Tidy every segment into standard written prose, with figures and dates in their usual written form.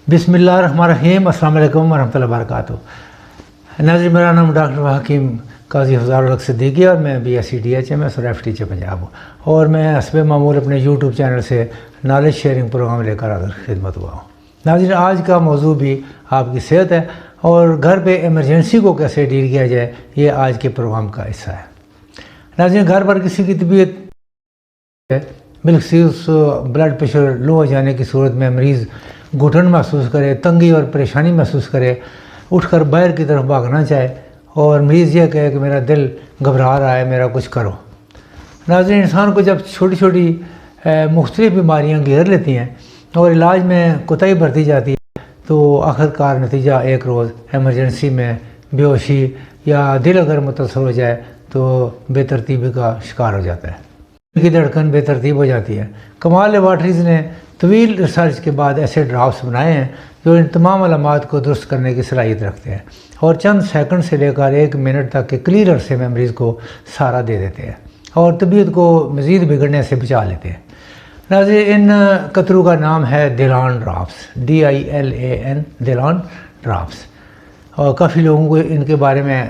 بسم اللہ الرحمن الرحیم، السلام علیکم ورحمۃ اللہ وبرکاتہ۔ ناظرین، میرا نام ڈاکٹر حکیم قاضی حفظار الحق صدیقی اور میں B S C D H M S اور ایف ٹیچر پنجاب ہوں، اور میں حسب معمول اپنے یوٹیوب چینل سے نالج شیئرنگ پروگرام لے کر آگر خدمت ہوا ہوں۔ ناظرین، آج کا موضوع بھی آپ کی صحت ہے اور گھر پہ ایمرجنسی کو کیسے ڈیل کیا جائے، یہ آج کے پروگرام کا حصہ ہے۔ ناظرین، گھر پر کسی کی طبیعت بالخصوص بلڈ پریشر لو ہو جانے کی صورت میں مریض گھٹن محسوس کرے، تنگی اور پریشانی محسوس کرے، اٹھ کر باہر کی طرف بھاگنا چاہے اور مریض یہ کہے کہ میرا دل گھبرا رہا ہے، میرا کچھ کرو۔ ناظرین، انسان کو جب چھوٹی چھوٹی مختلف بیماریاں گھیر لیتی ہیں اور علاج میں کوتاہی برتی جاتی ہے تو آخرکار نتیجہ ایک روز ایمرجنسی میں بے ہوشی یا دل اگر متاثر ہو جائے تو بے ترتیبی کا شکار ہو جاتا ہے، دل کی دھڑکن بے ترتیب ہو جاتی ہے۔ کمال لیبارٹریز نے طویل ریسرچ کے بعد ایسے ڈراپس بنائے ہیں جو ان تمام علامات کو درست کرنے کی صلاحیت رکھتے ہیں اور چند سیکنڈ سے لے کر 1 منٹ تک کے کلیئر عرصے میں مریض کو سہارا دے دیتے ہیں اور طبیعت کو مزید بگڑنے سے بچا لیتے ہیں۔ ناظرین، ان قطروں کا نام ہے دلان ڈراپس، DILAN، دلان ڈراپس، اور کافی لوگوں کو ان کے بارے میں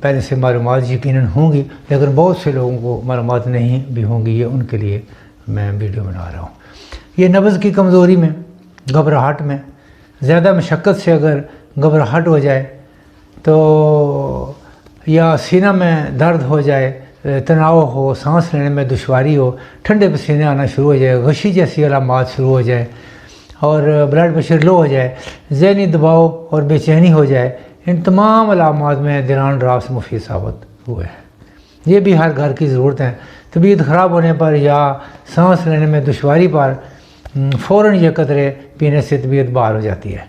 پہلے سے معلومات یقیناً ہوں گی، لیکن بہت سے لوگوں کو معلومات نہیں بھی ہوں گی۔ یہ ان کے لیے میں ویڈیو بنا رہا ہوں۔ یہ نبض کی کمزوری میں، گھبراہٹ میں، زیادہ مشقت سے اگر گھبراہٹ ہو جائے تو یا سینہ میں درد ہو جائے، تناؤ ہو، سانس لینے میں دشواری ہو، ٹھنڈے پسینے آنا شروع ہو جائے، غشی جیسی علامات شروع ہو جائے اور بلڈ پریشر لو ہو جائے، ذہنی دباؤ اور بے چینی ہو جائے، ان تمام علامات میں دلان ڈراپس مفید ثابت ہوئے ہیں۔ یہ بھی ہر گھر کی ضرورت ہے۔ طبیعت خراب ہونے پر یا سانس لینے میں دشواری پر فوراً یہ قطرے پینے سے طبیعت بحال ہو جاتی ہے۔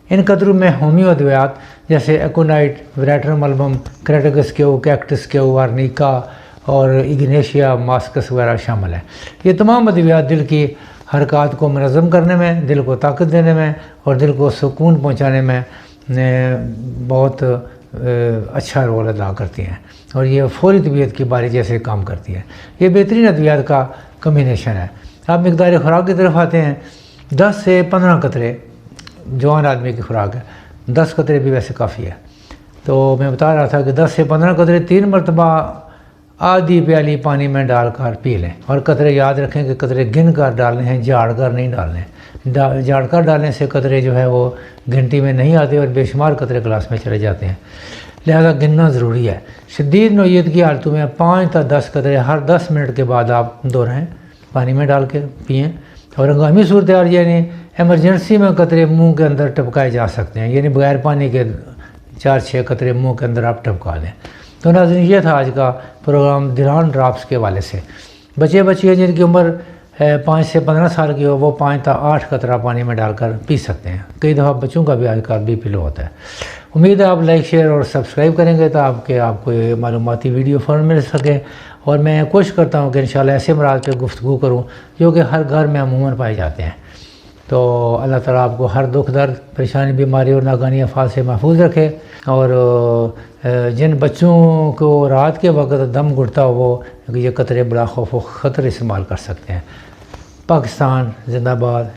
ان قطروں میں ہومیو ادویات جیسے ایکونائٹ، وریٹرم البم، کریٹکس کیو، کیکٹس کیو، آرنیکا اور ایگنیشیا ماسکس وغیرہ شامل ہیں۔ یہ تمام ادویات دل کی حرکات کو منظم کرنے میں، دل کو طاقت دینے میں اور دل کو سکون پہنچانے میں بہت اچھا رول ادا کرتی ہیں اور یہ فوری طبیعت کی باری جیسے کام کرتی ہے۔ یہ بہترین ادویات کا کمبینیشن ہے۔ اب مقدار خوراک کی طرف آتے ہیں۔ 10 سے 15 قطرے جوان آدمی کی خوراک ہے، 10 قطرے بھی ویسے کافی ہے۔ تو میں بتا رہا تھا کہ 10 سے 15 قطرے 3 مرتبہ آدھی پیالی پانی میں ڈال کر پی لیں، اور قطرے یاد رکھیں کہ قطرے گن کر ڈالنے ہیں، جھاڑ کر نہیں ڈالنے۔ جھاڑ کر ڈالنے سے قطرے جو ہے وہ گنتی میں نہیں آتے اور بے شمار قطرے گلاس میں چلے جاتے ہیں، لہذا گننا ضروری ہے۔ شدید نوعیت کی حالتوں میں 5 تا 10 قطرے ہر 10 منٹ کے بعد آپ دہرائیں، پانی میں ڈال کے پئیں۔ اور ہنگامی صورتحال یعنی ایمرجنسی میں قطرے منہ کے اندر ٹپکائے جا سکتے ہیں، یعنی بغیر پانی کے 4-6 قطرے منہ کے اندر آپ ٹپکا لیں۔ تو ناظرین، یہ تھا آج کا پروگرام دلان ڈراپس کے حوالے سے۔ بچے بچیاں جن کی عمر 5 سے 15 سال کی ہو وہ 5 تا 8 قطرہ پانی میں ڈال کر پی سکتے ہیں۔ کئی دفعہ بچوں کا بھی آج کل BP لو ہوتا ہے۔ امید ہے آپ لائک، شیئر اور سبسکرائب کریں گے تو آپ کو یہ معلوماتی ویڈیو فوراً مل سکے، اور میں کوشش کرتا ہوں کہ انشاءاللہ ایسے امراض پہ گفتگو کروں جو کہ ہر گھر میں عموماً پائے جاتے ہیں۔ تو اللہ تعالیٰ آپ کو ہر دکھ درد، پریشانی، بیماری اور ناگہانی آفات سے محفوظ رکھے، اور جن بچوں کو رات کے وقت دم گھٹتا ہو وہ یہ قطرے بلا خوف و خطر استعمال کر سکتے ہیں۔ پاکستان زندہ باد۔